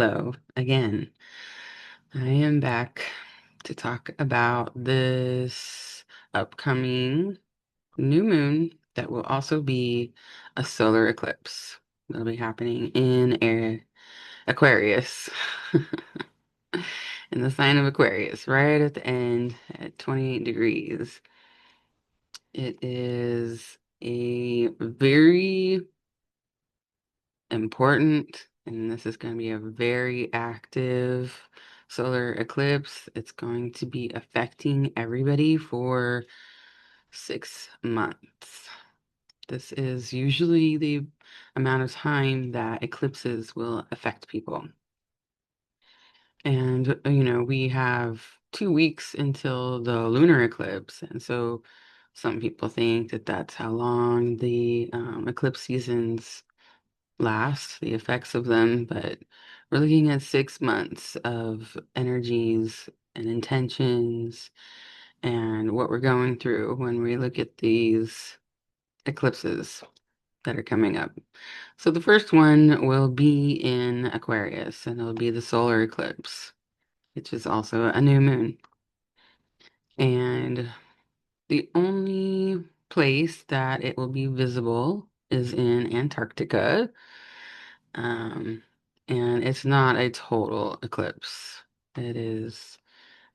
Hello again. I am back to talk about this upcoming new moon that will also be a solar eclipse. It'll be happening in Aquarius, in the sign of Aquarius, right at the end at 28 degrees. It is a very important, and this is going to be a very active solar eclipse. It's going to be affecting everybody for 6 months. This is usually the amount of time that eclipses will affect people. And, we have 2 weeks until the lunar eclipse. And so some people think that that's how long the eclipse seasons last, the effects of them, but we're looking at 6 months of energies and intentions and what we're going through when we look at these eclipses that are coming up. So the first one will be in Aquarius, and it'll be the solar eclipse, which is also a new moon. And the only place that it will be visible is in Antarctica. Um, and it's not a total eclipse. It is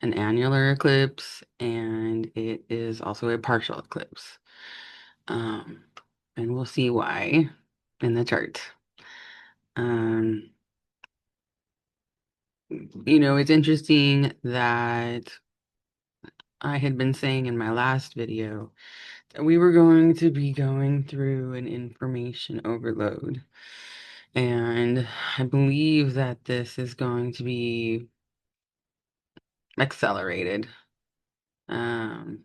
an annular eclipse, and it is also a partial eclipse. Um, and we'll see why in the chart. Um, it's interesting that I had been saying in my last video that we were going to be going through an information overload. And I believe that this is going to be accelerated. Um,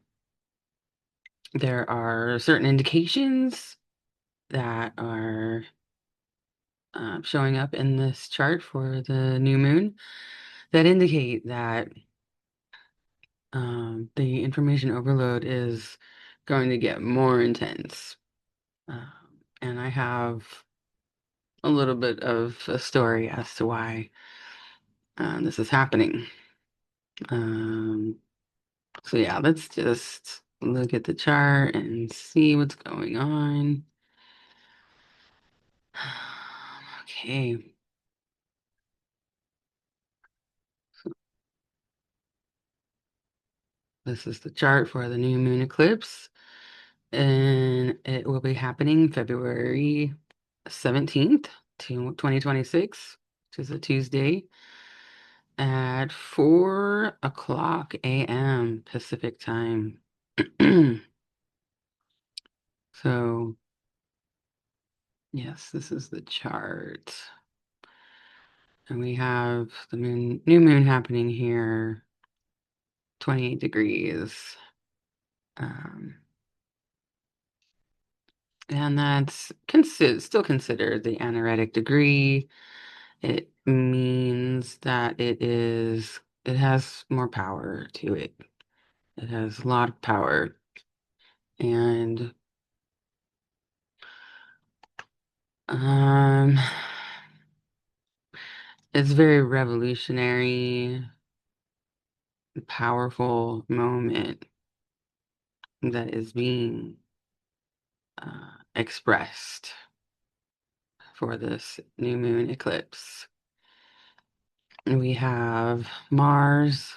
there are certain indications that are showing up in this chart for the new moon that indicate that the information overload is going to get more intense. Um, and I have a little bit of a story as to why this is happening. Um, so yeah, let's just look at the chart and see what's going on. Okay, this is the chart for the new moon eclipse, and it will be happening February 17th to 2026, which is a Tuesday at 4 o'clock a.m. Pacific time. So, yes, this is the chart. And we have the new moon happening here, 28 degrees. Um, and that's still considered the anaretic degree. It means that it has more power to it. It has a lot of power. And um, it's very revolutionary, powerful moment that is being expressed for this new moon eclipse. And we have Mars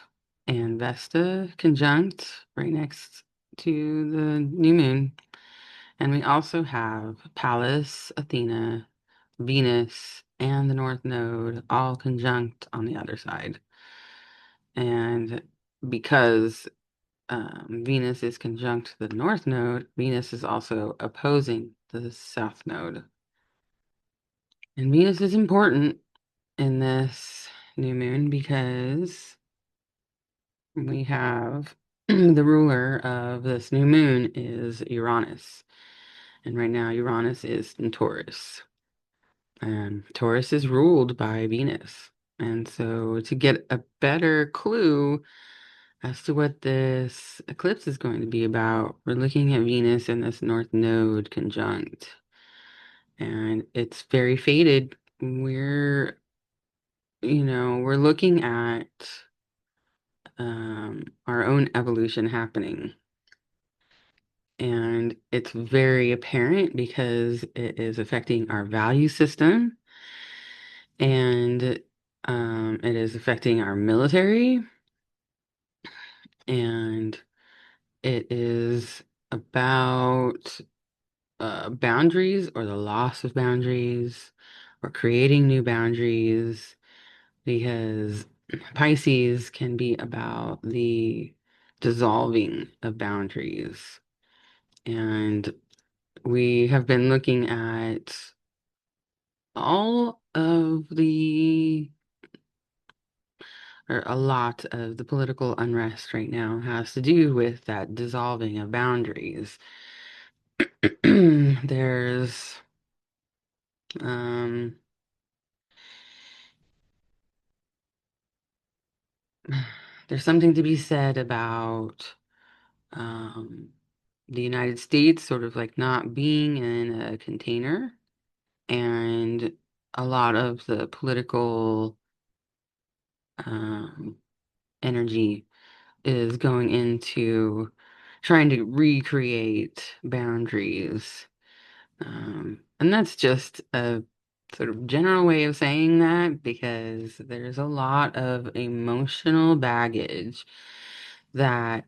and Vesta conjunct right next to the new moon. And we also have Pallas, Athena, Venus, and the North Node all conjunct on the other side. And because Venus is conjunct the North Node, Venus is also opposing the South Node. And Venus is important in this new moon because we have the ruler of this new moon is Uranus. And right now, Uranus is in Taurus. And Taurus is ruled by Venus. And so, to get a better clue as to what this eclipse is going to be about, we're looking at Venus and this North Node conjunct. And it's very fated. We're we're looking at our own evolution happening. And it's very apparent because it is affecting our value system and it is affecting our military and it is about boundaries or the loss of boundaries or creating new boundaries because Pisces can be about the dissolving of boundaries. And we have been looking at all of or a lot of the political unrest right now has to do with that dissolving of boundaries. There's um there's something to be said about um the United States sort of like not being in a container and a lot of the political um energy is going into trying to recreate boundaries. And that's just a sort of general way of saying that because there's a lot of emotional baggage that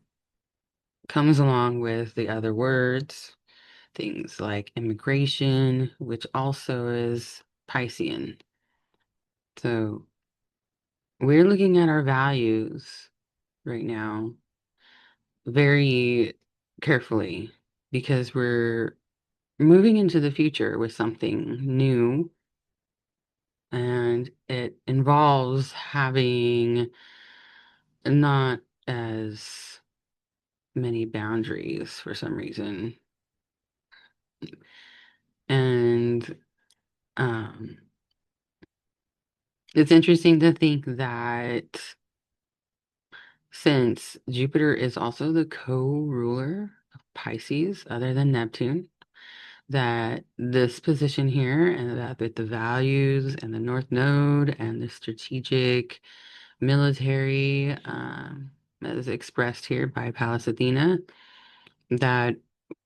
comes along with the other words, things like immigration, which also is Piscean. So we're looking at our values right now very carefully because we're moving into the future with something new and it involves having not as many boundaries for some reason. And um, it's interesting to think that since Jupiter is also the co-ruler of Pisces, other than Neptune, that this position here and that with the values and the North Node and the strategic military as expressed here by Pallas Athena, that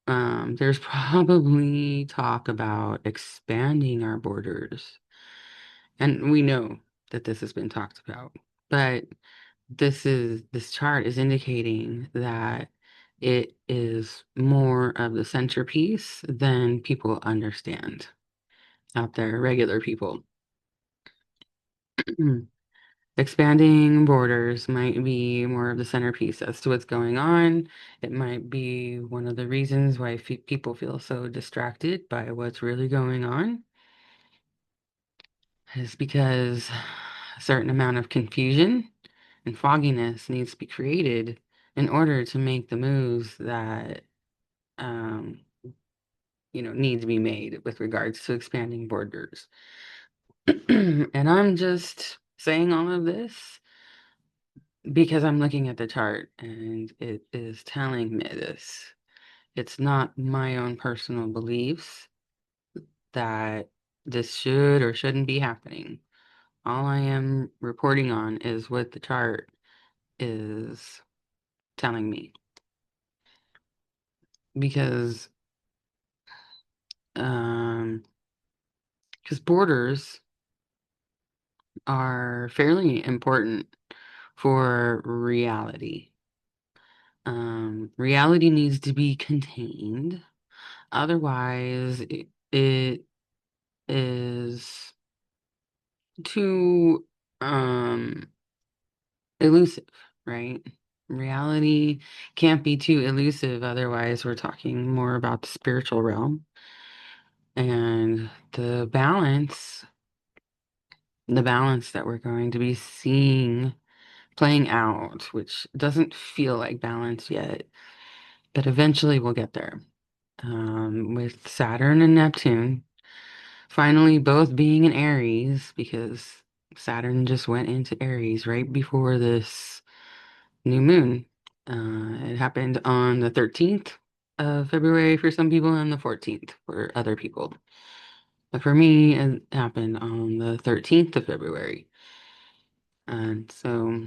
there's probably talk about expanding our borders. And we know that this has been talked about, but this chart is indicating that it is more of the centerpiece than people understand out there, regular people. Expanding borders might be more of the centerpiece as to what's going on. It might be one of the reasons why people feel so distracted by what's really going on, is because a certain amount of confusion and fogginess needs to be created in order to make the moves that um, need to be made with regards to expanding borders. And I'm just saying all of this because I'm looking at the chart and it is telling me this. It's not my own personal beliefs that this should or shouldn't be happening. All I am reporting on is what the chart is telling me. Because um because borders are fairly important for reality. Reality needs to be contained. Otherwise, it is too elusive, right? Reality can't be too elusive, otherwise we're talking more about the spiritual realm and the balance that we're going to be seeing playing out, which doesn't feel like balance yet, but eventually we'll get there. With Saturn and Neptune finally both being in Aries, because Saturn just went into Aries right before this new moon. It happened on the 13th of February for some people and the 14th for other people. But for me, it happened on the 13th of February. And so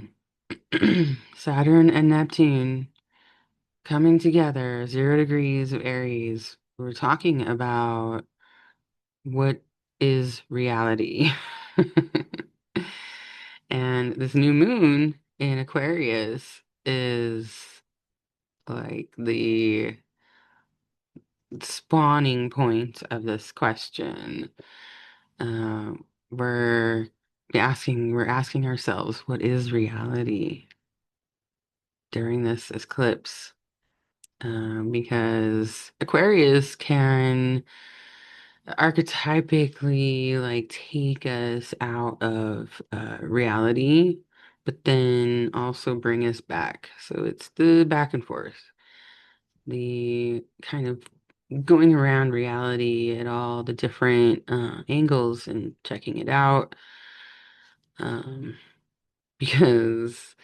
Saturn and Neptune coming together, 0 degrees of Aries. We're talking about what is reality. And this new moon in Aquarius is like the spawning point of this question. Um, we're we're asking ourselves, what is reality during this eclipse? Because Aquarius can archetypically like take us out of reality, but then also bring us back. So it's the back and forth, the kind of going around reality at all the different angles and checking it out. Um, because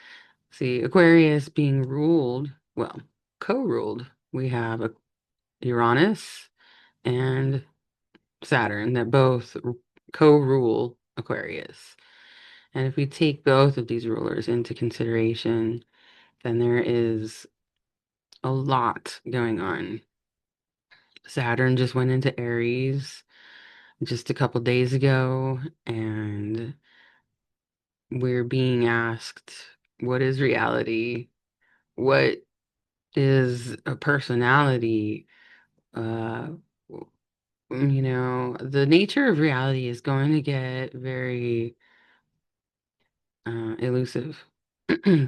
see, Aquarius being ruled, well, co-ruled, we have a Uranus and Saturn that both co-rule Aquarius. And if we take both of these rulers into consideration, then there is a lot going on. Saturn just went into Aries just a couple days ago, and we're being asked, what is reality? What is a personality? Uh, the nature of reality is going to get very elusive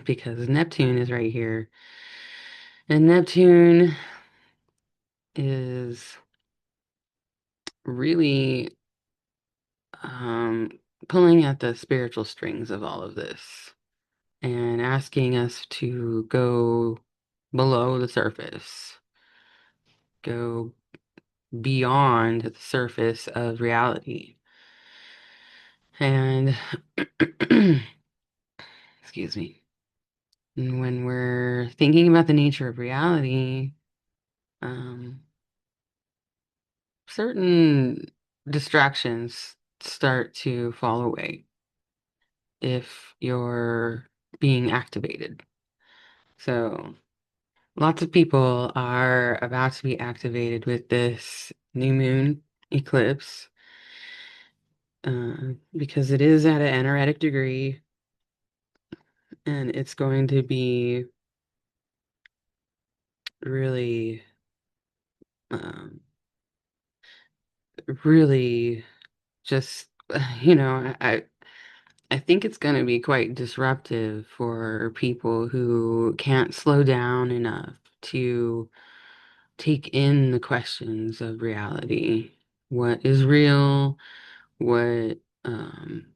because Neptune is right here. And Neptune is really um, pulling at the spiritual strings of all of this and asking us to go below the surface, go beyond the surface of reality. And excuse me. And when we're thinking about the nature of reality, um, certain distractions start to fall away if you're being activated. So, lots of people are about to be activated with this new moon eclipse because it is at an anaretic degree and it's going to be really, um, really just, I think it's going to be quite disruptive for people who can't slow down enough to take in the questions of reality. What is real? What, um,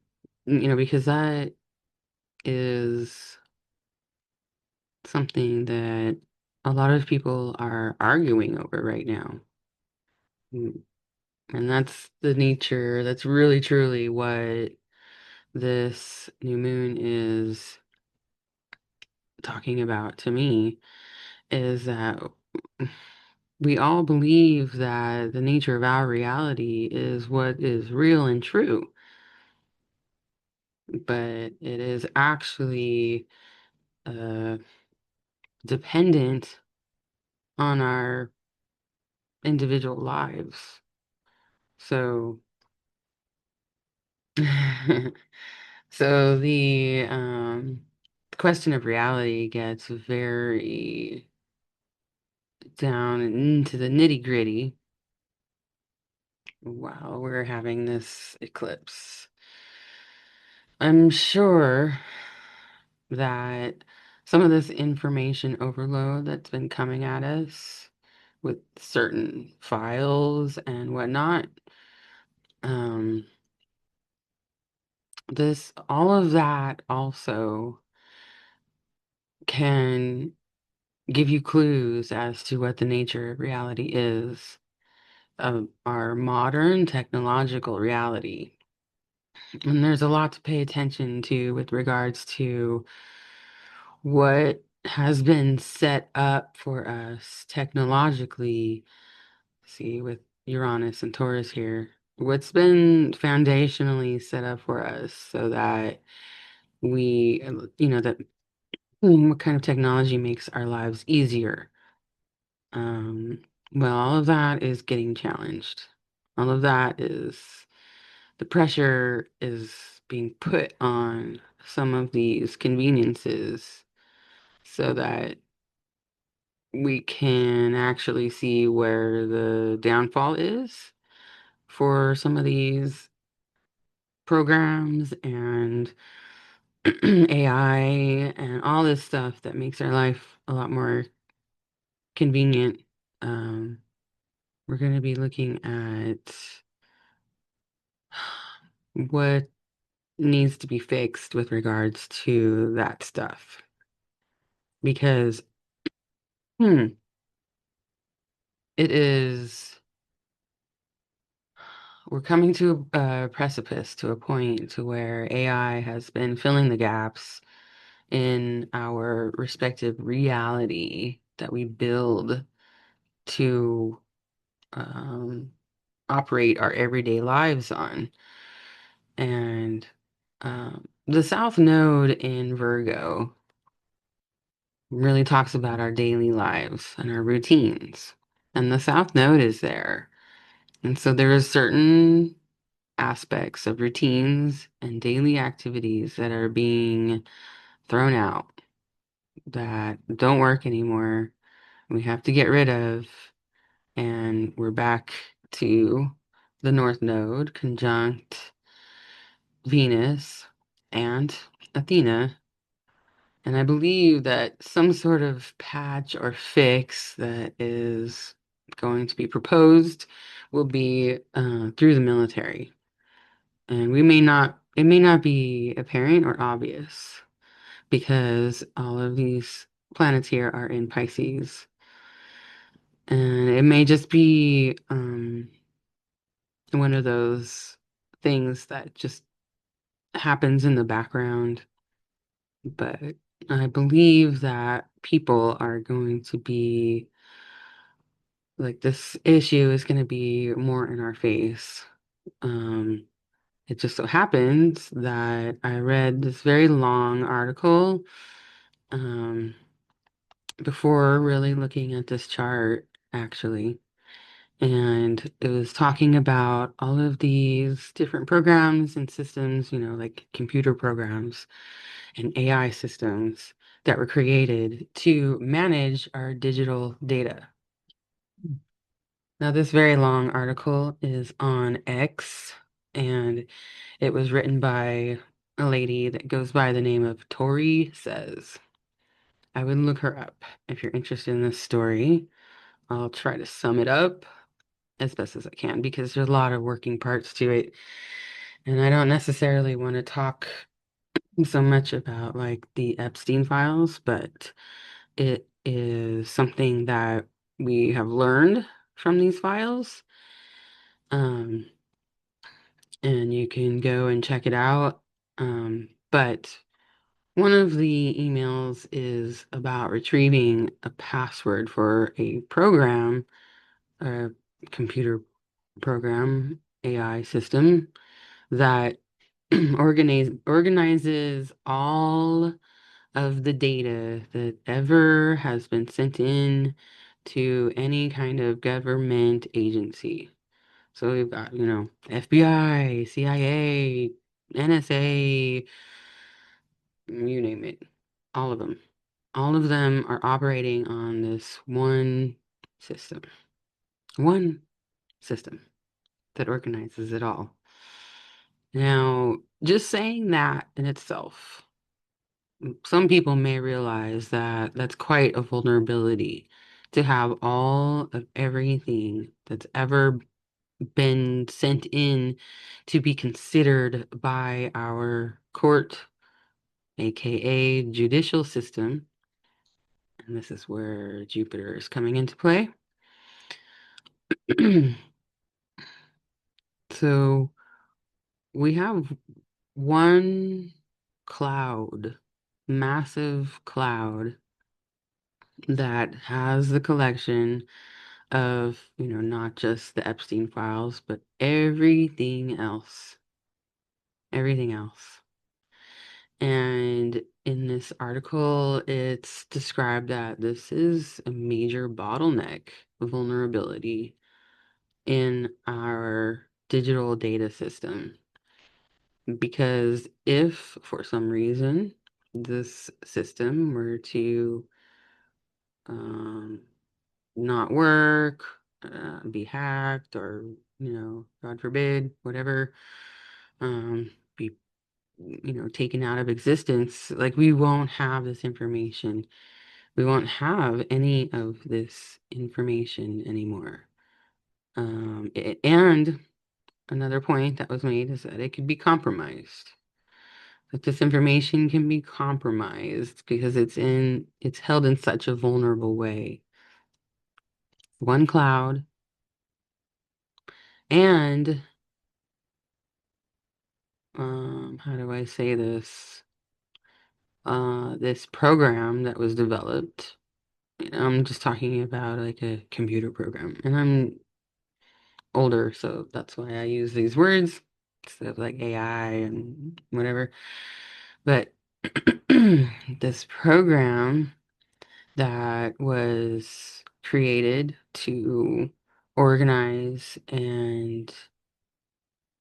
because that is something that a lot of people are arguing over right now. Mm, And that's the nature, that's really truly what this new moon is talking about to me is that we all believe that the nature of our reality is what is real and true, but it is actually uh, dependent on our individual lives. So, so the question of reality gets very down into the nitty-gritty while we're having this eclipse. I'm sure that some of this information overload that's been coming at us with certain files and whatnot, um, all of that also can give you clues as to what the nature of reality is, of our modern technological reality. And there's a lot to pay attention to with regards to what has been set up for us technologically. See, with Uranus and Taurus here, what's been foundationally set up for us so that that what kind of technology makes our lives easier. Um, well, all of that is getting challenged. All of that is the pressure is being put on some of these conveniences so that we can actually see where the downfall is for some of these programs and AI and all this stuff that makes our life a lot more convenient. Um, we're going to be looking at what needs to be fixed with regards to that stuff because hmm, it is we're coming to a precipice, to a point to where AI has been filling the gaps in our respective reality that we build to um, operate our everyday lives on. And the South Node in Virgo really talks about our daily lives and our routines. And the South Node is there. And so there are certain aspects of routines and daily activities that are being thrown out that don't work anymore. We have to get rid of. And we're back to the North Node conjunct Venus and Athena. And I believe that some sort of patch or fix that is going to be proposed will be through the military. And it may not be apparent or obvious because all of these planets here are in Pisces. And it may just be one of those things that just happens in the background. But I believe that people are going to be like this issue is going to be more in our face. Um, it just so happens that I read this very long article um, before really looking at this chart, actually. And it was talking about all of these different programs and systems, like computer programs and AI systems that were created to manage our digital data. Now, this very long article is on X, and it was written by a lady that goes by the name of Tori Says. I would look her up if you're interested in this story. I'll try to sum it up as best as I can because there's a lot of working parts to it. And I don't necessarily want to talk so much about like the Epstein files, but it is something that we have learned from these files. Um, and you can go and check it out. But one of the emails is about retrieving a password for a program, a computer program, AI system that organizes all of the data that ever has been sent in to any kind of government agency. So we've got, FBI, CIA, NSA, you name it, all of them. All of them are operating on this system, one system that organizes it all. Now, just saying that in itself, some people may realize that that's quite a vulnerability to have all of everything that's ever been sent in to be considered by our court, aka judicial system. And this is where Jupiter is coming into play. So we have one cloud, massive cloud that has the collection of, not just the Epstein files, but everything else. Everything else. And in this article, it's described that this is a major bottleneck vulnerability in our digital data system. Because if for some reason this system were to um, not work, be hacked, or, God forbid, whatever, be, taken out of existence, like we won't have this information. We won't have any of this information anymore. And another point that was made is that it could be compromised. That this information can be compromised because it's held in such a vulnerable way. One cloud and how do I say this? This program that was developed. I'm just talking about like a computer program, and I'm older, so that's why I use these words instead of like AI and whatever. But this program that was created to organize and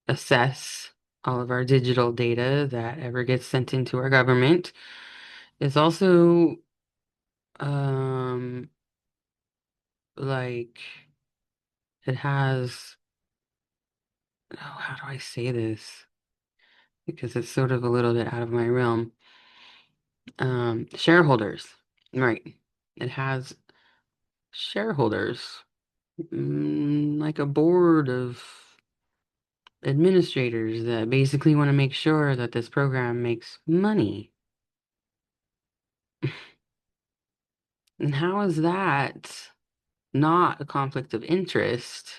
assess all of our digital data that ever gets sent into our government is also um like it has, oh, how do I say this? Because it's sort of a little bit out of my realm. Shareholders, right? It has shareholders, like a board of administrators that basically want to make sure that this program makes money. And how is that not a conflict of interest?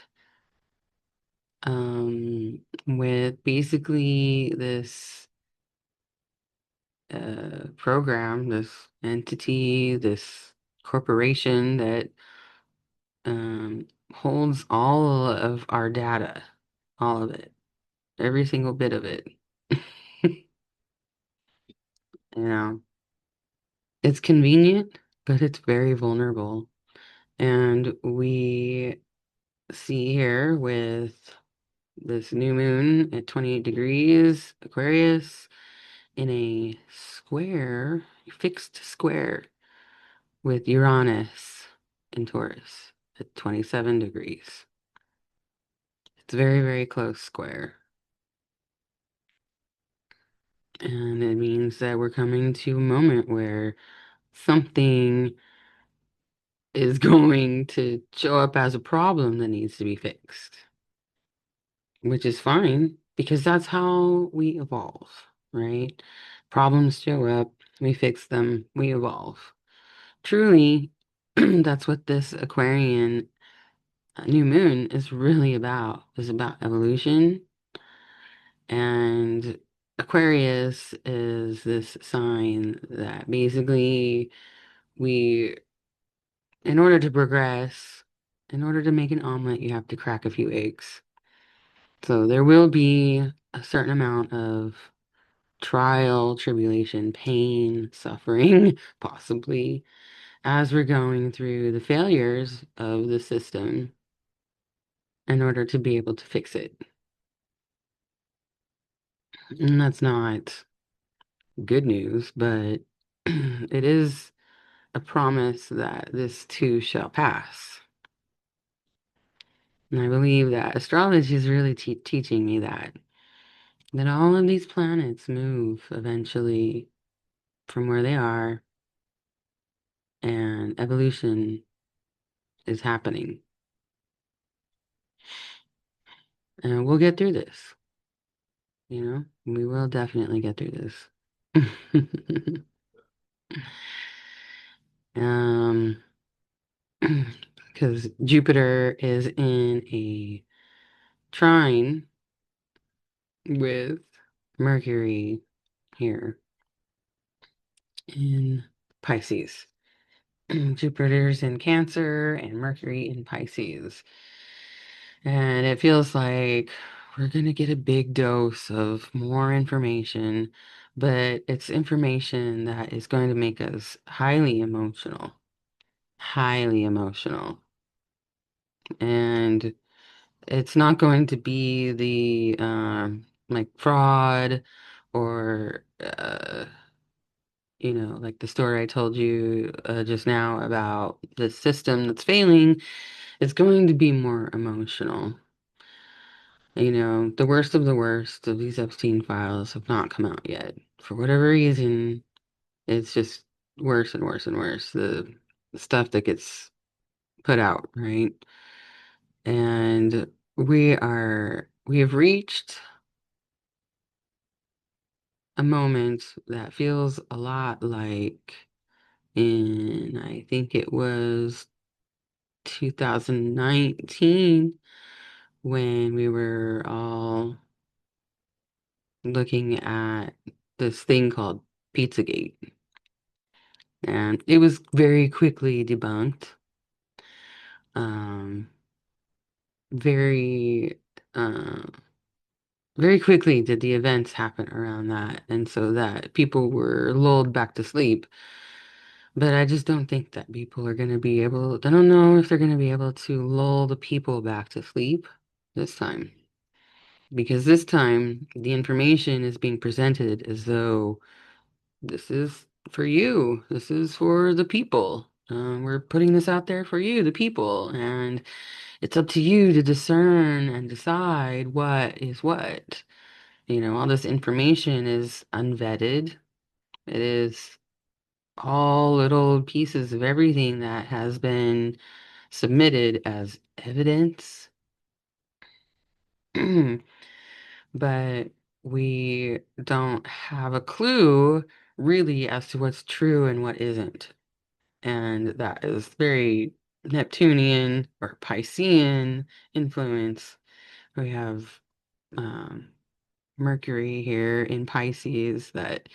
With basically this program, this entity, this corporation that holds all of our data, all of it, every single bit of it. You know, it's convenient, but it's very vulnerable. And we see here with this new moon at 28 degrees Aquarius in a square, fixed square with Uranus in Taurus at 27 degrees. It's very, very close square. And it means that we're coming to a moment where something is going to show up as a problem that needs to be fixed, which is fine because that's how we evolve, right? Problems show up, we fix them, we evolve. Truly, that's what this Aquarian new moon is really about, is about evolution. And Aquarius is this sign that basically we, in order to progress, in order to make an omelet, you have to crack a few eggs. So there will be a certain amount of trial, tribulation, pain, suffering, possibly, as we're going through the failures of the system in order to be able to fix it. And that's not good news, but it is a promise that this too shall pass. And I believe that astrology is really teaching me that all of these planets move eventually from where they are, and evolution is happening. And we'll get through this. We will definitely get through this. Um, because Jupiter is in a trine with Mercury here in Pisces. Jupiter's in Cancer and Mercury in Pisces. And it feels like we're going to get a big dose of more information, but it's information that is going to make us highly emotional, highly emotional. And it's not going to be the like fraud or like the story I told you just now about the system that's failing. It's going to be more emotional. The worst of the worst of these Epstein files have not come out yet. For whatever reason, it's just worse and worse and worse. The stuff that gets put out, right? And we have reached a moment that feels a lot like I think it was 2019 when we were all looking at this thing called Pizzagate. And it was very quickly debunked. Um, very, uh, very quickly did the events happen around that, and so that people were lulled back to sleep. But I just don't think that people are going to be able, I don't know if they're going to be able to lull the people back to sleep this time. Because this time, the information is being presented as though this is for you. This is for the people. We're putting this out there for you, the people, and it's up to you to discern and decide what is what. All this information is unvetted. It is all little pieces of everything that has been submitted as evidence. But we don't have a clue really as to what's true and what isn't. And that is very Neptunian or Piscean influence. We have um, Mercury here in Pisces that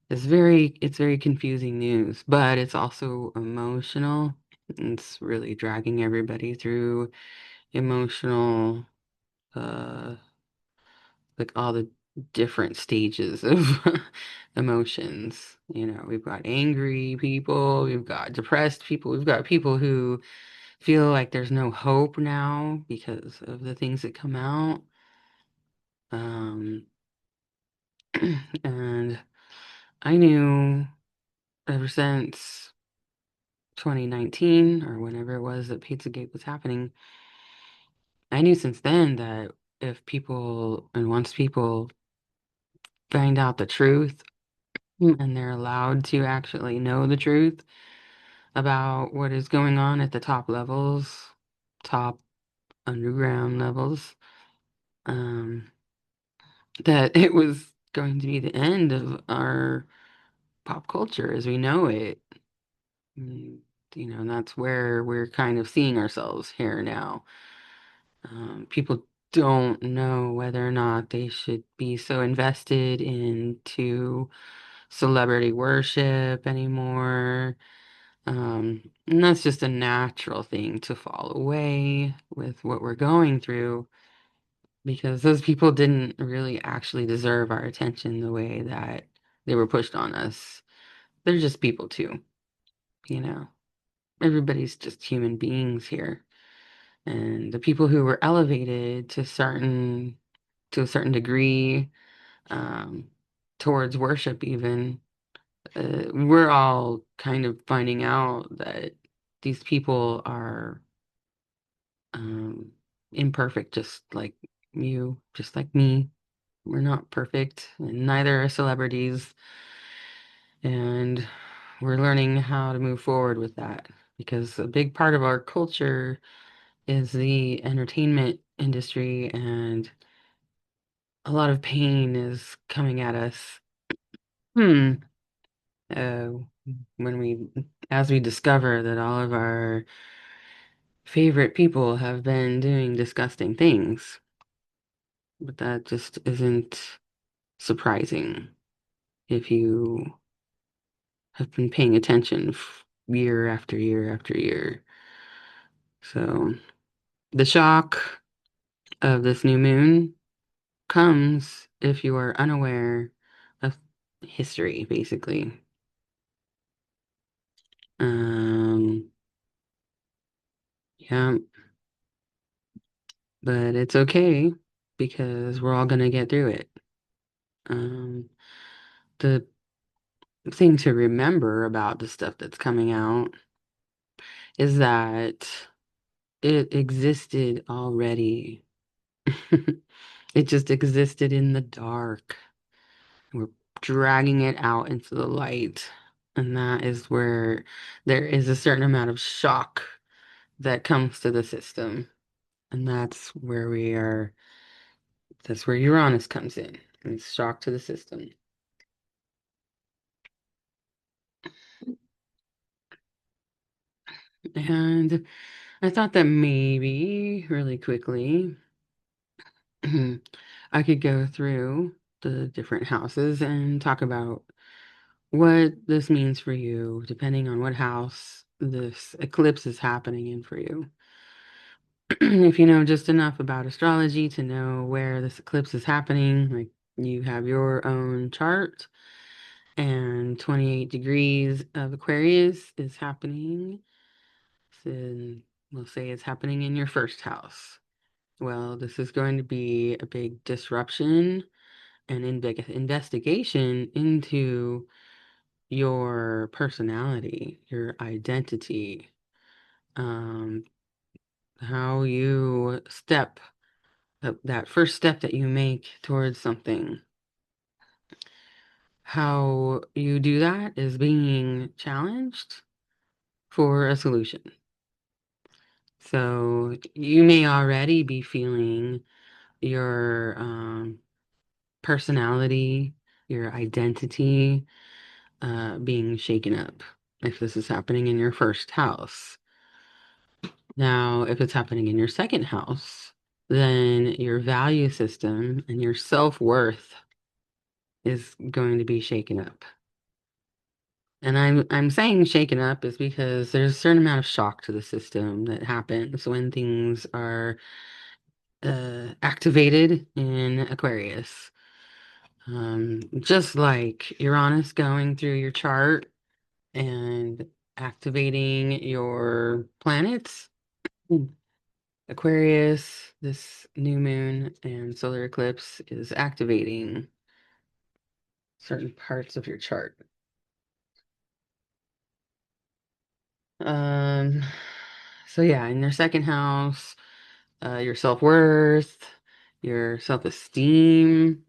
it's very confusing news, but it's also emotional. It's really dragging everybody through emotional, uh, like all the different stages of emotions. We've got angry people, we've got depressed people, we've got people who feel like there's no hope now because of the things that come out. Um, and I knew ever since 2019 or whenever it was that Pizzagate was happening, I knew since then that if people and once people find out the truth and they're allowed to actually know the truth about what is going on at the top levels, top underground levels, um, that it was going to be the end of our pop culture as we know it. Mm, and that's where we're kind of seeing ourselves here now. People don't know whether or not they should be so invested into celebrity worship anymore. And that's just a natural thing to fall away with what we're going through because those people didn't really actually deserve our attention the way that they were pushed on us. They're just people too, you know. Everybody's just human beings here. And the people who were elevated to a certain degree, um, towards worship even, we're all kind of finding out that these people are um, imperfect, just like you, just like me. We're not perfect, and neither are celebrities. And we're learning how to move forward with that because a big part of our culture is the entertainment industry, and a lot of pain is coming at us. Hmm. Uh, as we discover that all of our favorite people have been doing disgusting things, but that just isn't surprising if you have been paying attention year after year after year. So the shock of this new moon comes if you are unaware of. history, basically. Um, yeah, but it's okay because we're all gonna get through it. Um, the thing to remember about the stuff that's coming out is that it existed already. It just existed in the dark. We're dragging it out into the light. And that is where there is a certain amount of shock that comes to the system. And that's where Uranus comes in. It's shock to the system. And I thought that maybe really quickly I could go through the different houses and talk about what this means for you, depending on what house this eclipse is happening in for you. If you know just enough about astrology to know where this eclipse is happening, like you have your own chart, and 28 degrees of Aquarius is happening. So we'll say it's happening in your first house. Well, this is going to be a big disruption and investigation into your personality, your identity, um, how you step, that first step that you make towards something. How you do that is being challenged for a solution. So you may already be feeling your personality, your identity being shaken up if this is happening in your first house. Now, if it's happening in your second house, then your value system and your self-worth is going to be shaken up. And I'm saying shaken up is because there's a certain amount of shock to the system that happens when things are activated in Aquarius. Just like Uranus going through your chart and activating your planets. Aquarius, this new moon and solar eclipse is activating certain parts of your chart. Um, so yeah, in your second house, your self-worth, your self-esteem,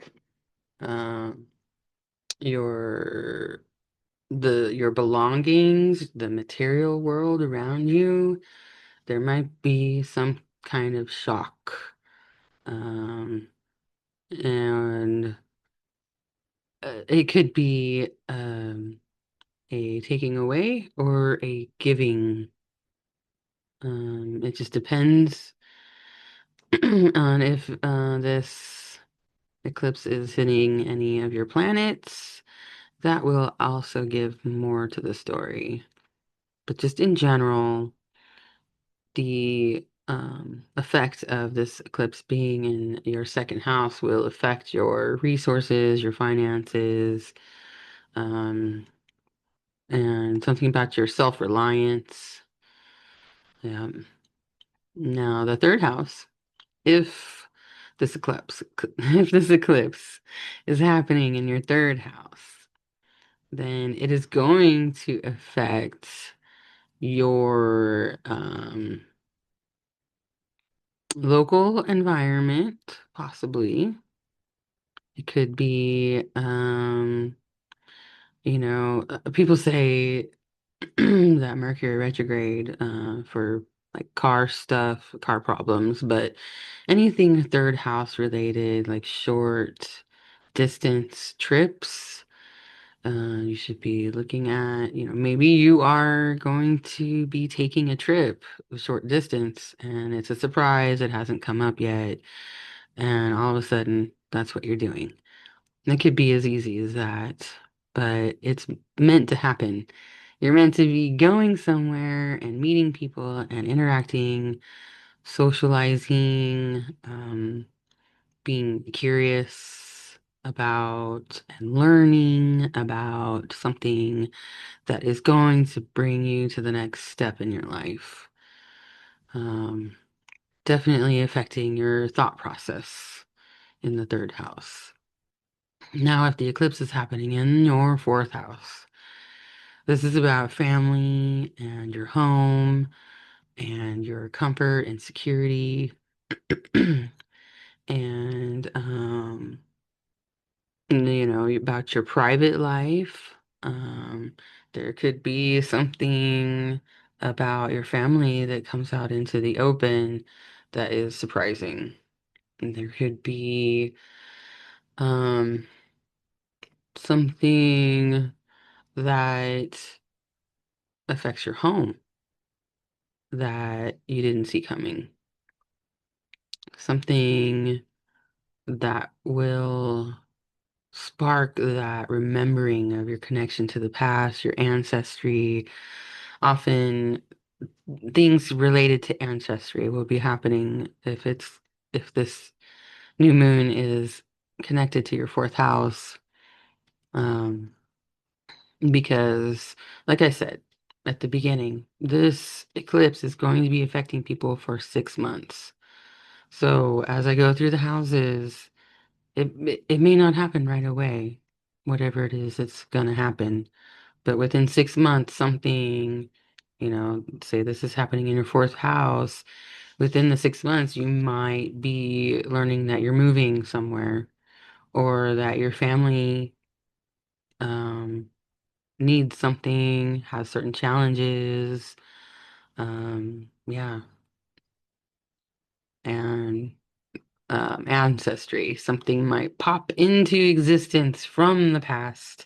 um, your your belongings, the material world around you, there might be some kind of shock. Um, and it could be a taking away or a giving. It just depends on if this eclipse is hitting any of your planets. That will also give more to the story. But just in general, the effect of this eclipse being in your second house will affect your resources, your finances, um, and something about your self-reliance. Yeah. Now, the third house, if if this eclipse is happening in your third house, then it is going to affect your local environment, possibly. It could be, people say that Mercury retrograde for like car stuff, car problems, but anything third house related, like short distance trips, you should be looking at, maybe you are going to be taking a trip, a short distance, and it's a surprise, it hasn't come up yet, and all of a sudden, that's what you're doing. It could be as easy as that, but it's meant to happen. You're meant to be going somewhere and meeting people and interacting, socializing, being curious. about and learning about something that is going to bring you to the next step in your life. Um, Definitely affecting your thought process in the third house. Now, if the eclipse is happening in your fourth house, this is about family and your home and your comfort and security and about your private life. Um, there could be something about your family that comes out into the open that is surprising. And there could be um, something that affects your home that you didn't see coming. Something that will spark that remembering of your connection to the past, your ancestry. Often things related to ancestry will be happening if this new moon is connected to your fourth house. Um, because like I said at the beginning, this eclipse is going to be affecting people for 6 months. So as I go through the houses, it may not happen right away, whatever it is that's gonna happen. But within 6 months, something, say this is happening in your fourth house, within the 6 months, you might be learning that you're moving somewhere or that your family um, needs something, has certain challenges. Yeah, and ancestry. Something might pop into existence from the past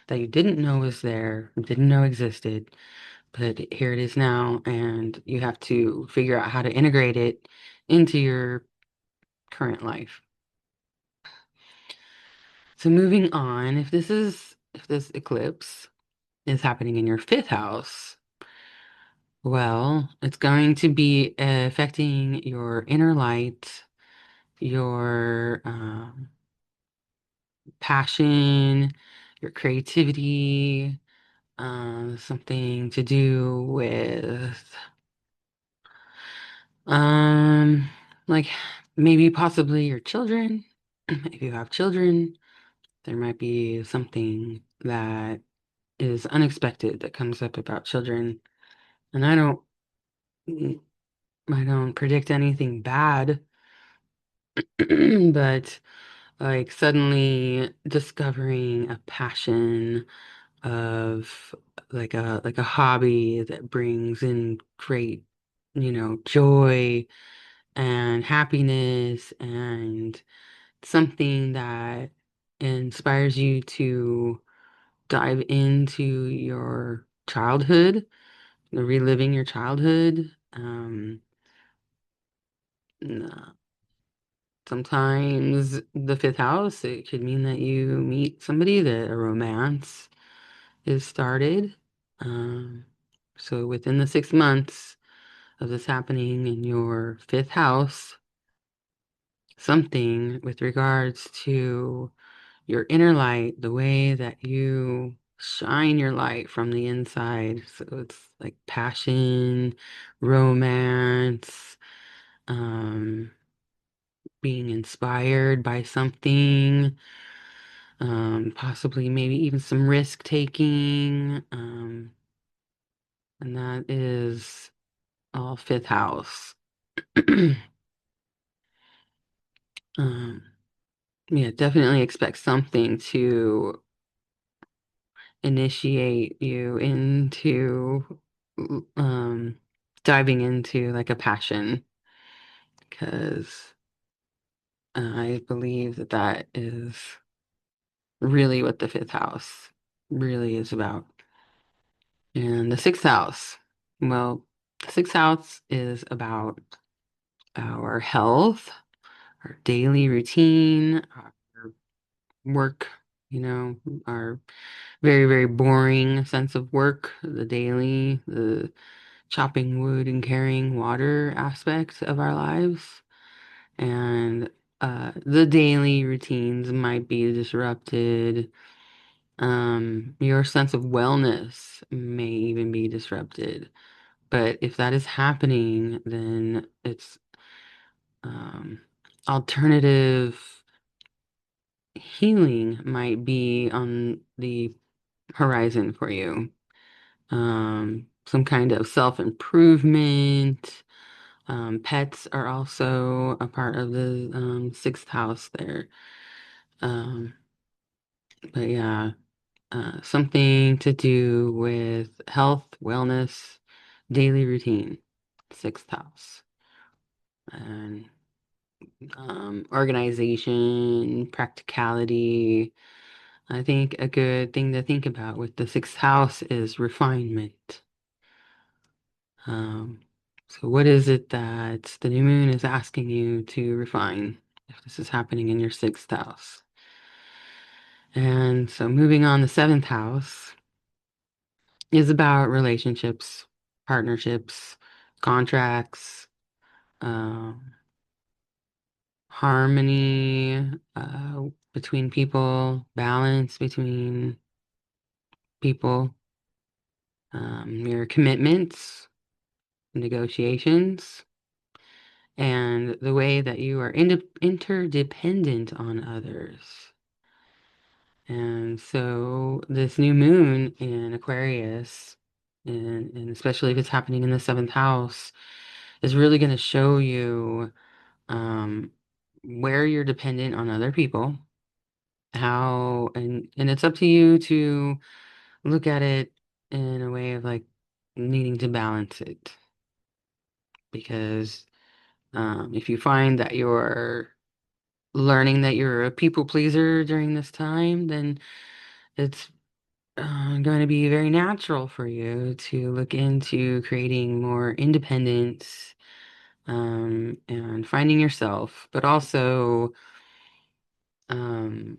that you didn't know was there, didn't know existed, but here it is now, and you have to figure out how to integrate it into your current life. So moving on, if this eclipse is happening in your fifth house, well, it's going to be affecting your inner light, your passion, your creativity, something to do with um like maybe possibly your children. If you have children, there might be something that is unexpected that comes up about children. And I don't predict anything bad, but like suddenly discovering a passion of like a hobby that brings in great, joy and happiness and something that inspires you to dive into your childhood, reliving your childhood. N- Sometimes the fifth house, it could mean that you meet somebody that a romance is started. Um, so within the 6 months of this happening in your fifth house, something with regards to your inner light, the way that you shine your light from the inside. So it's like passion, romance, um, being inspired by something, possibly maybe even some risk taking. And that is all fifth house. Um, yeah, definitely expect something to initiate you into um diving into like a passion because I believe that that is really what the fifth house really is about. And the sixth house, well, the sixth house is about our health, our daily routine, our work, our very, very boring sense of work, the chopping wood and carrying water aspects of our lives. And the daily routines might be disrupted. Your sense of wellness may even be disrupted. But if that is happening, then it's um, alternative healing might be on the horizon for you. Some kind of self-improvement. Pets are also a part of the sixth house there. Um, but yeah, something to do with health, wellness, daily routine, sixth house, and organization, practicality. I think a good thing to think about with the sixth house is refinement. Um, so what is it that the new moon is asking you to refine if this is happening in your sixth house? And so moving on, the seventh house is about relationships, partnerships, contracts, um, harmony between people, balance between people, your commitments, negotiations, and the way that you are interdependent on others. And so this new moon in Aquarius, and especially if it's happening in the seventh house, is really going to show you um, where you're dependent on other people, how, and it's up to you to look at it in a way of like needing to balance it. Because if you find that you're learning that you're a people pleaser during this time, then it's going to be very natural for you to look into creating more independence and finding yourself, but also um,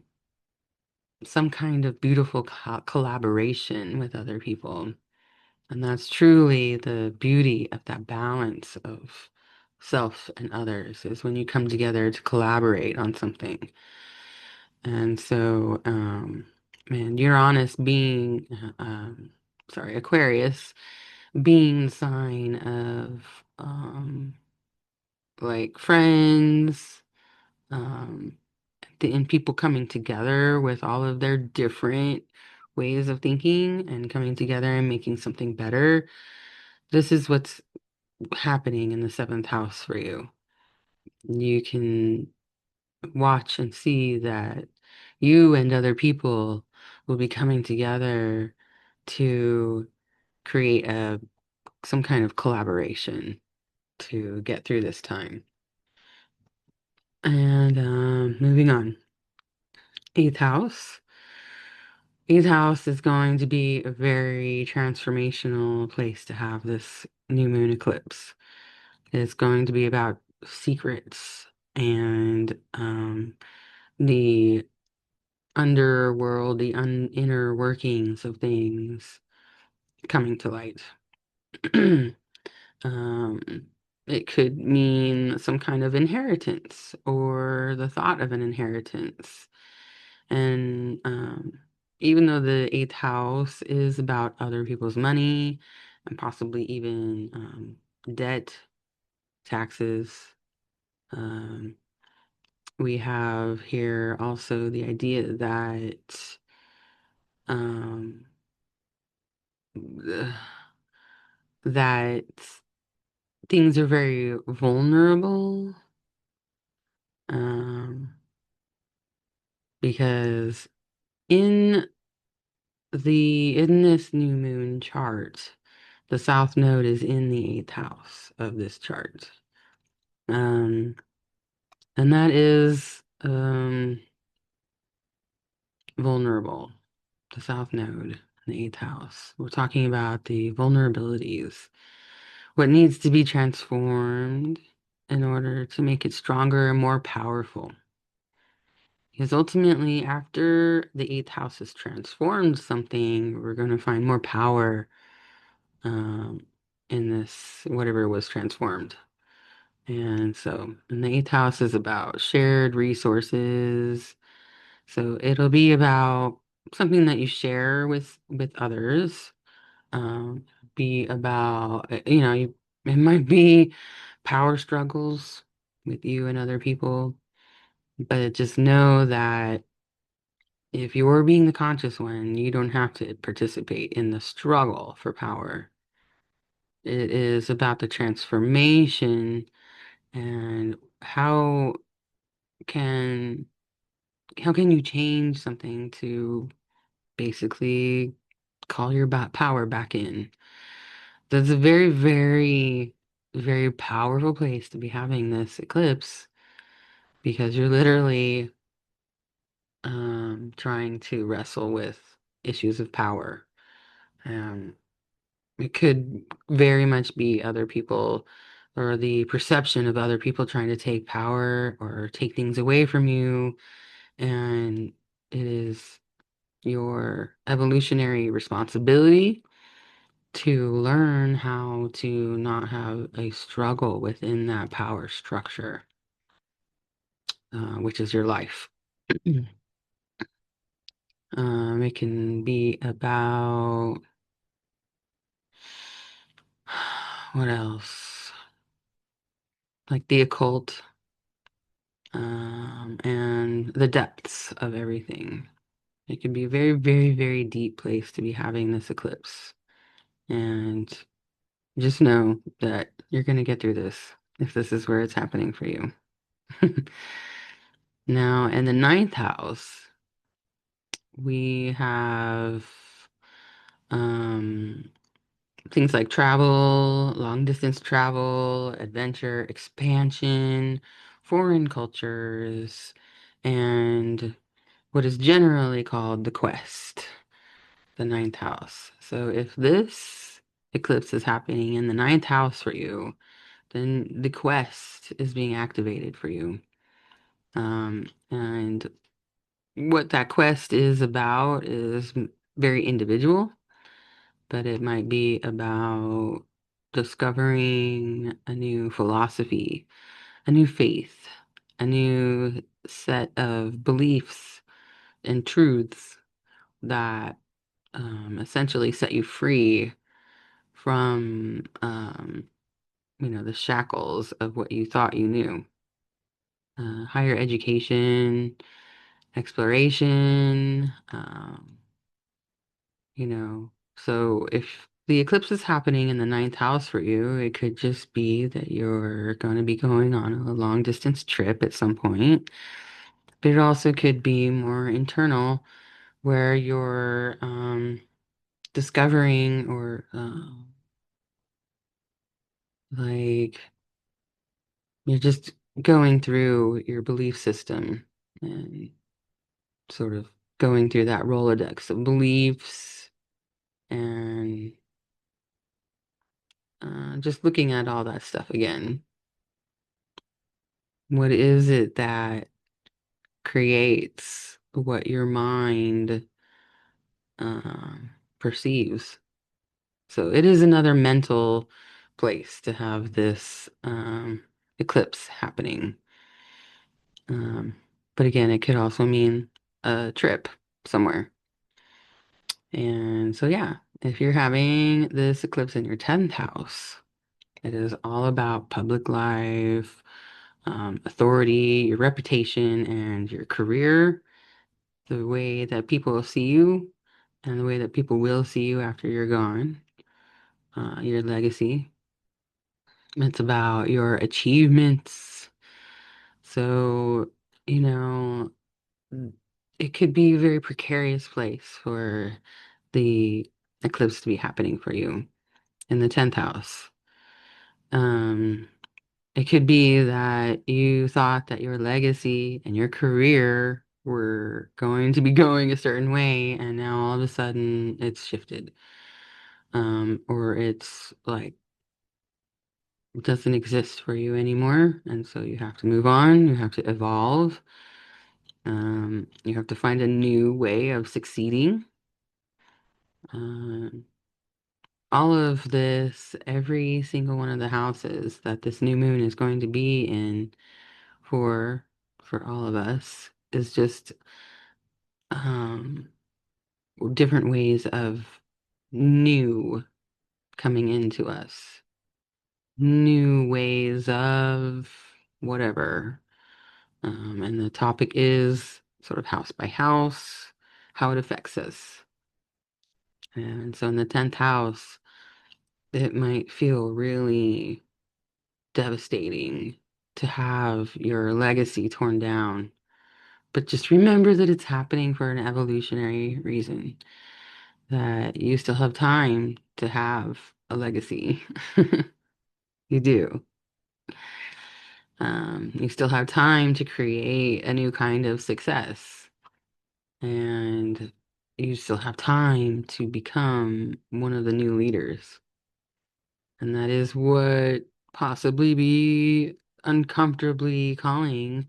some kind of beautiful collaboration with other people. And that's truly the beauty of that balance of self and others is when you come together to collaborate on something. And so, man, Uranus being, sorry, Aquarius being the sign of, like friends, um, and people coming together with all of their different ways of thinking and coming together and making something better. This is what's happening in the seventh house for you. You can watch and see that you and other people will be coming together to create some kind of collaboration to get through this time. And moving on. Eighth house. Eighth house is going to be a very transformational place to have this new moon eclipse. It's going to be about secrets and the underworld, the inner workings of things coming to light. Um, it could mean some kind of inheritance or the thought of an inheritance. And even though the eighth house is about other people's money and possibly even debt, taxes, um, we have here also the idea that um, that things are very vulnerable um, because in in this new moon chart, the south node is in the eighth house of this chart. Um, and that is vulnerable, the south node in the eighth house. We're talking about the vulnerabilities, what needs to be transformed in order to make it stronger and more powerful. Because ultimately, after the eighth house has transformed something, we're going to find more power um, in this, whatever was transformed. And so, and the eighth house is about shared resources. So it'll be about something that you share with others. Um, be about, it might be power struggles with you and other people, but just know that if you're being the conscious one, you don't have to participate in the struggle for power. It is about the transformation and can how can you change something to basically call your power back in? That's a very, very, very powerful place to be having this eclipse because you're literally trying to wrestle with issues of power. Um, it could very much be other people or the perception of other people trying to take power or take things away from you. And it is your evolutionary responsibility to learn how to not have a struggle within that power structure, which is your life. It can be about what else? Like the occult, and the depths of everything. It can be a very, very, very deep place to be having this eclipse. And just know that you're going to get through this if this is where it's happening for you. Now, in the ninth house, we have um, things like travel, long distance travel, adventure, expansion, foreign cultures, and what is generally called the quest, the ninth house. So if this eclipse is happening in the ninth house for you, then the quest is being activated for you. And what that quest is about is very individual, but it might be about discovering a new philosophy, a new faith, a new set of beliefs and truths that essentially set you free from, the shackles of what you thought you knew. Higher education, exploration, so if the eclipse is happening in the ninth house for you, it could just be that you're going to be going on a long distance trip at some point. But it also could be more internal, where you're discovering or like you're just going through your belief system and sort of going through that Rolodex of beliefs and just looking at all that stuff again. What is it that creates what your mind um, perceives? So it is another mental place to have this eclipse happening. Um, but again, it could also mean a trip somewhere. And so, yeah, if you're having this eclipse in your 10th house, it is all about public life, authority, your reputation, and your career, the way that people see you, and the way that people will see you after you're gone, your legacy. It's about your achievements. So, you know, it could be a very precarious place for the eclipse to be happening for you in the 10th house. Um, it could be that you thought that your legacy and your career were going to be going a certain way, and now all of a sudden it's shifted. Or it's like doesn't exist for you anymore, and so you have to move on, you have to evolve, you have to find a new way of succeeding. Um, all of this, every single one of the houses that this new moon is going to be in for all of us is just um different ways of new coming into us, new ways of whatever. And the topic is sort of house by house, how it affects us. And so in the 10th house, it might feel really devastating to have your legacy torn down. But just remember that it's happening for an evolutionary reason, that you still have time to have a legacy. You do. You still have time to create a new kind of success. And you still have time to become one of the new leaders. And that is what possibly be uncomfortably calling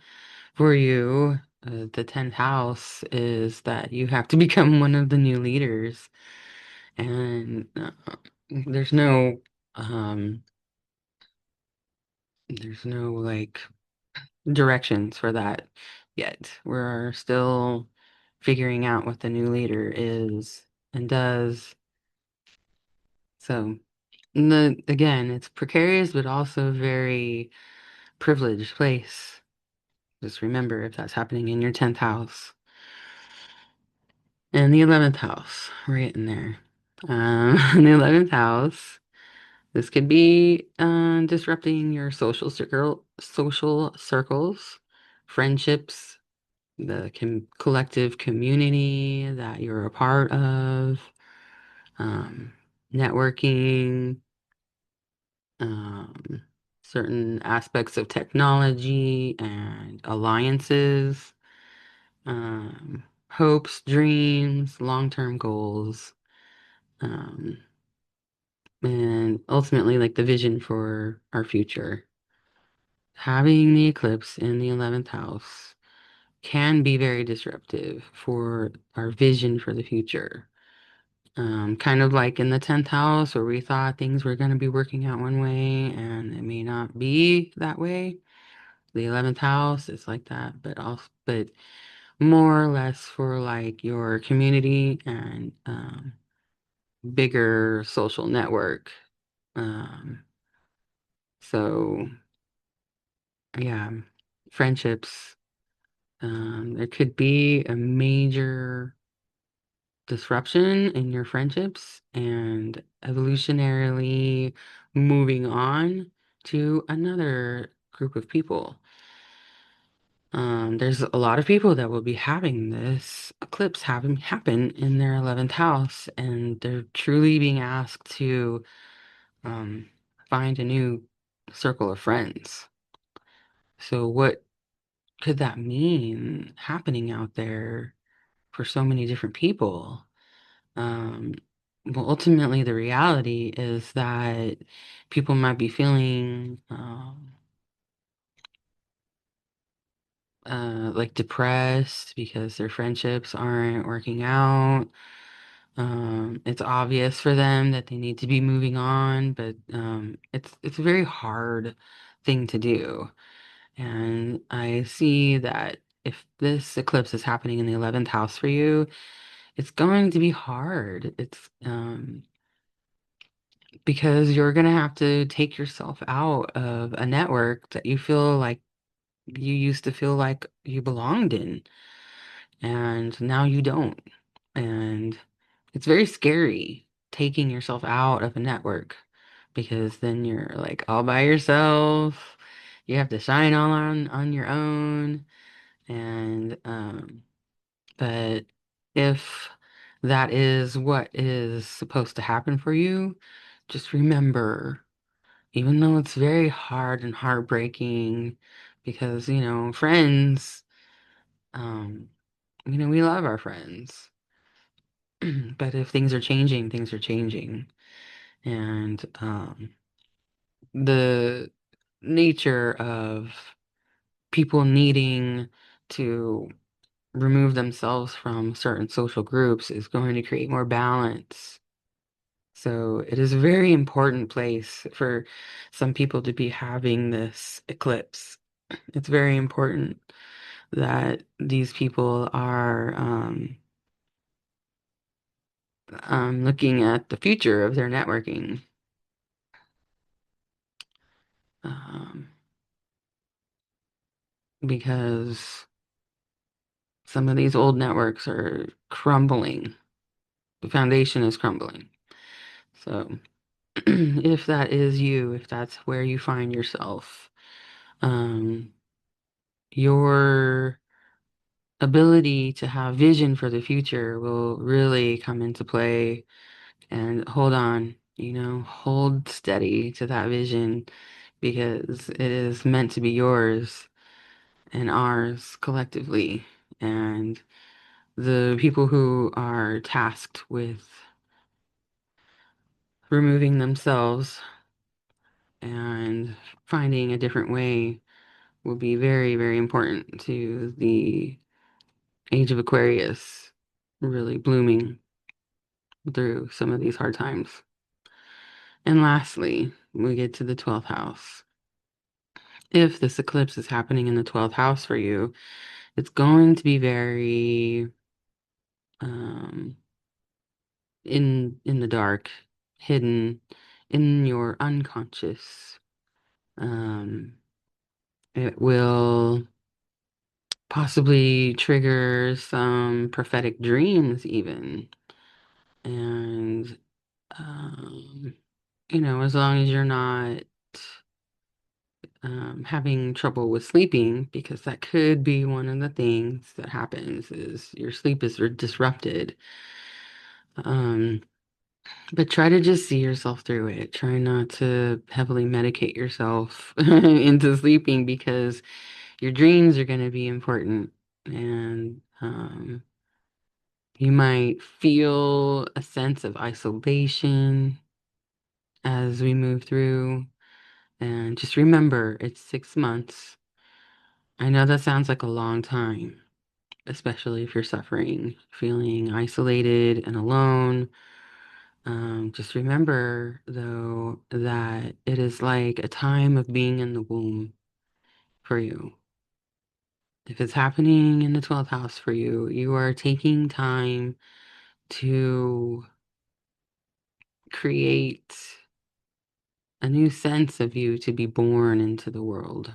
for you. The 10th house is that you have to become one of the new leaders. And there's no, um, there's no like directions for that yet. We're still figuring out what the new leader is and does. So, again, it's precarious, but also very privileged place. Just remember if that's happening in your 10th house and the 11th house, right in there. In the 11th house, this could be disrupting your social circles, friendships, the collective community that you're a part of, um, networking, um, certain aspects of technology and alliances, hopes, dreams, long-term goals, um, and ultimately like the vision for our future. Having the eclipse in the 11th house can be very disruptive for our vision for the future. Kind of like in the 10th house where we thought things were going to be working out one way and it may not be that way. The 11th house is like that, but more or less for like your community and bigger social network. Um, so yeah, friendships. There could be a major disruption in your friendships and evolutionarily moving on to another group of people. There's a lot of people that will be having this eclipse having happen in their 11th house, and they're truly being asked to um, find a new circle of friends. So, what could that mean happening out there for so many different people? Um, well, ultimately, the reality is that people might be feeling like depressed because their friendships aren't working out. It's obvious for them that they need to be moving on, but it's a very hard thing to do. And I see that if this eclipse is happening in the 11th house for you, it's going to be hard. It's because you're gonna have to take yourself out of a network that you feel like you used to feel like you belonged in, and now you don't. And it's very scary taking yourself out of a network because then you're like all by yourself. You have to shine all on your own. And but if that is what is supposed to happen for you, just remember, even though it's very hard and heartbreaking, because, friends, um, we love our friends. But if things are changing, things are changing. And the nature of people needing to remove themselves from certain social groups is going to create more balance So it is a very important place for some people to be having this eclipse. It's very important that these people are looking at the future of their networking. Um, because some of these old networks are crumbling. The foundation is crumbling. So if that is you, if that's where you find yourself, um, your ability to have vision for the future will really come into play. And hold on, hold steady to that vision because it is meant to be yours and ours collectively. And the people who are tasked with removing themselves and finding a different way will be very, very important to the age of Aquarius really blooming through some of these hard times. And lastly, we get to the 12th house. If this eclipse is happening in the 12th house for you, it's going to be very um, in the dark, hidden in your unconscious. Um, it will possibly trigger some prophetic dreams, even. And, um, as long as you're not having trouble with sleeping, because that could be one of the things that happens is your sleep is disrupted. Um, but try to just see yourself through it. Try not to heavily medicate yourself into sleeping because your dreams are going to be important. And you might feel a sense of isolation as we move through. And just remember, it's 6 months. I know that sounds like a long time, especially if you're suffering, feeling isolated and alone. Just remember, though, that it is like a time of being in the womb for you. If it's happening in the 12th house for you, you are taking time to create a new sense of you to be born into the world.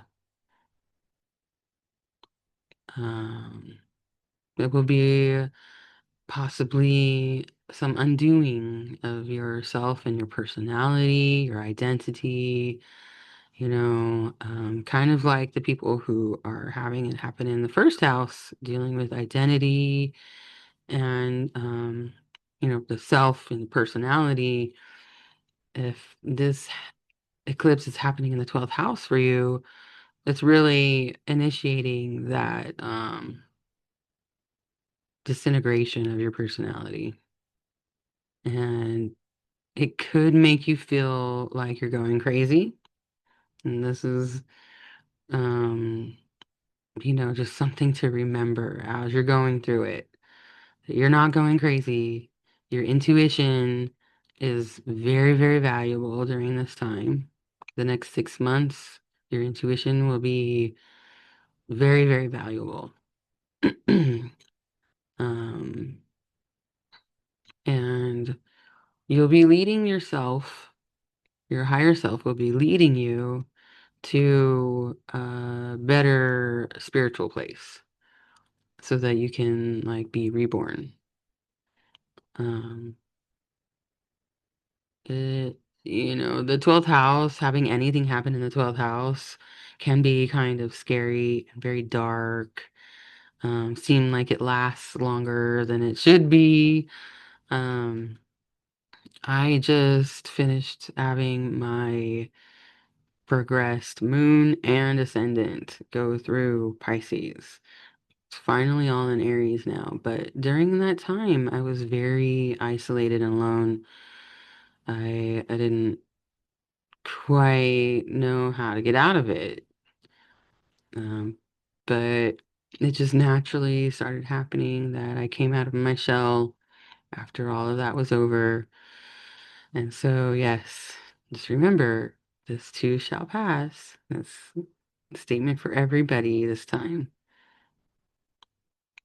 Um, it will be possibly some undoing of yourself and your personality, your identity, kind of like the people who are having it happen in the first house, dealing with identity and, the self and the personality. If this eclipse is happening in the 12th house for you, it's really initiating that disintegration of your personality. And it could make you feel like you're going crazy. And this is, um, just something to remember as you're going through it. That you're not going crazy. Your intuition is very, very valuable during this time. The next 6 months, your intuition will be very, very valuable. um, and you'll be leading yourself, your higher self will be leading you to a better spiritual place so that you can like be reborn. Um, the 12th house, having anything happen in the 12th house can be kind of scary and very dark. Seem like it lasts longer than it should be. Um, I just finished having my progressed moon and ascendant go through Pisces. It's finally all in Aries now, but during that time, I was very isolated and alone. I didn't quite know how to get out of it, um, but it just naturally started happening that I came out of my shell after all of that was over. And so, yes, just remember this too shall pass. That's a statement for everybody this time,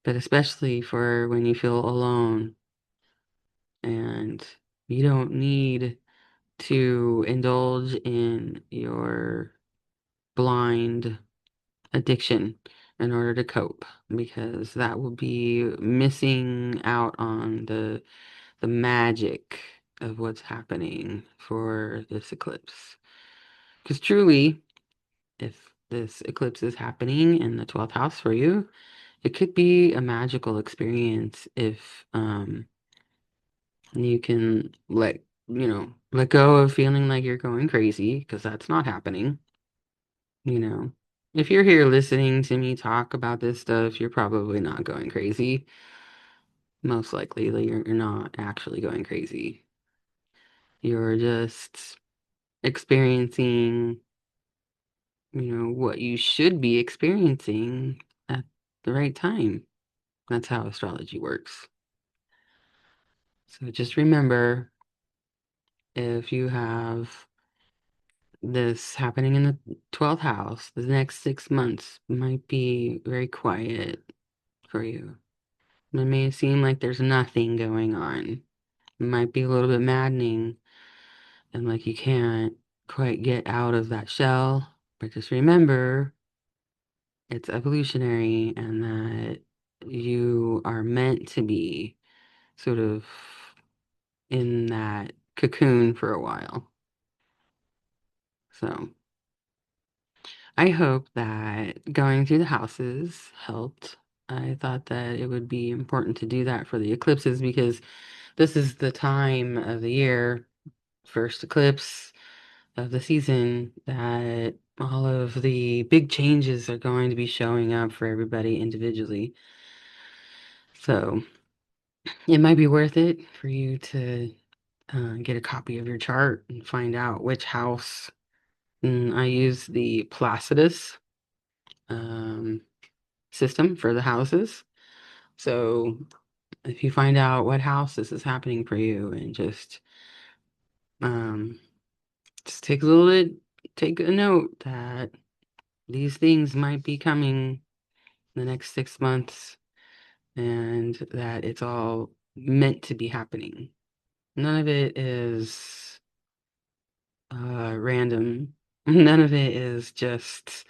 but especially for when you feel alone and you don't need to indulge in your blind addiction in order to cope, because that will be missing out on the magic of what's happening for this eclipse. Because truly, if this eclipse is happening in the 12th house for you, it could be a magical experience if you can let go of feeling like you're going crazy, because that's not happening. You know, if you're here listening to me talk about this stuff, you're probably not going crazy. Most likely, like, you're not actually going crazy. You're just experiencing, what you should be experiencing at the right time. That's how astrology works. So just remember, if you have this happening in the 12th house, the next 6 months might be very quiet for you. It may seem like there's nothing going on. It might be a little bit maddening and like you can't quite get out of that shell. But just remember, it's evolutionary and that you are meant to be sort of in that cocoon for a while. So I hope that going through the houses helped. I thought that it would be important to do that for the eclipses because this is the time of the year, first eclipse of the season, that all of the big changes are going to be showing up for everybody individually. So it might be worth it for you to get a copy of your chart and find out which house. I use the Placidus um, system for the houses. So if you find out what house this is happening for you and um, just take a note that these things might be coming the next 6 months and that it's all meant to be happening. None of it is random. None of it is just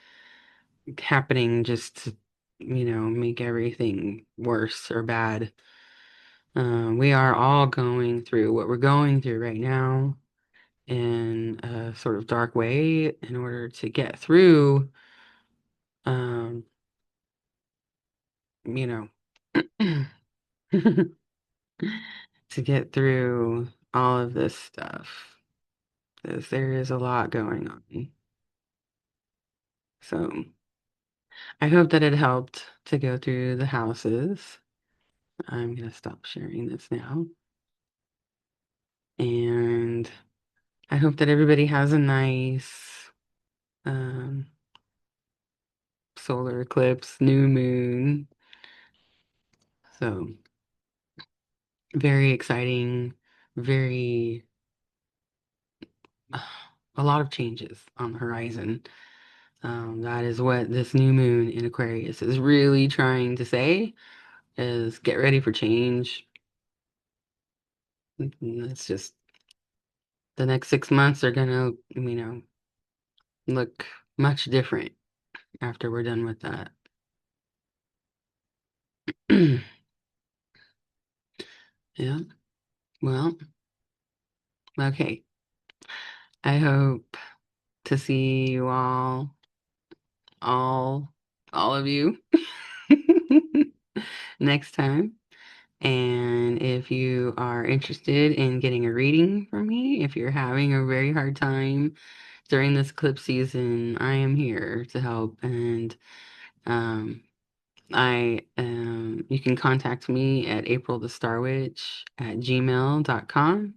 happening just to, make everything worse or bad. We are all going through what we're going through right now in a sort of dark way in order to get through, um, you know, to get through all of this stuff. Because there is a lot going on. So I hope that it helped to go through the houses. I'm going to stop sharing this now. And I hope that everybody has a nice um, solar eclipse, new moon. So very exciting, very, a lot of changes on the horizon. That is what this new moon in Aquarius is really trying to say, is get ready for change. It's just the next 6 months are gonna, look much different after we're done with that. Yeah, well, okay. I hope to see you all, all of you next time. And if you are interested in getting a reading from me, if you're having a very hard time during this eclipse season, I am here to help. And um, you can contact me at aprilthestarwitch@gmail.com.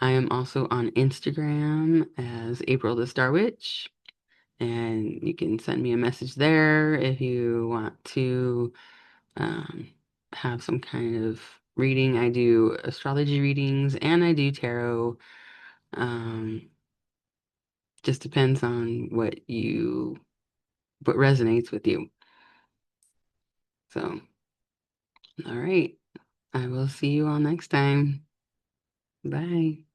I am also on Instagram as April the Star Witch, and you can send me a message there if you want to um, have some kind of reading. I do astrology readings and I do tarot. Um, just depends on what resonates with you. So, all right. I will see you all next time. Bye.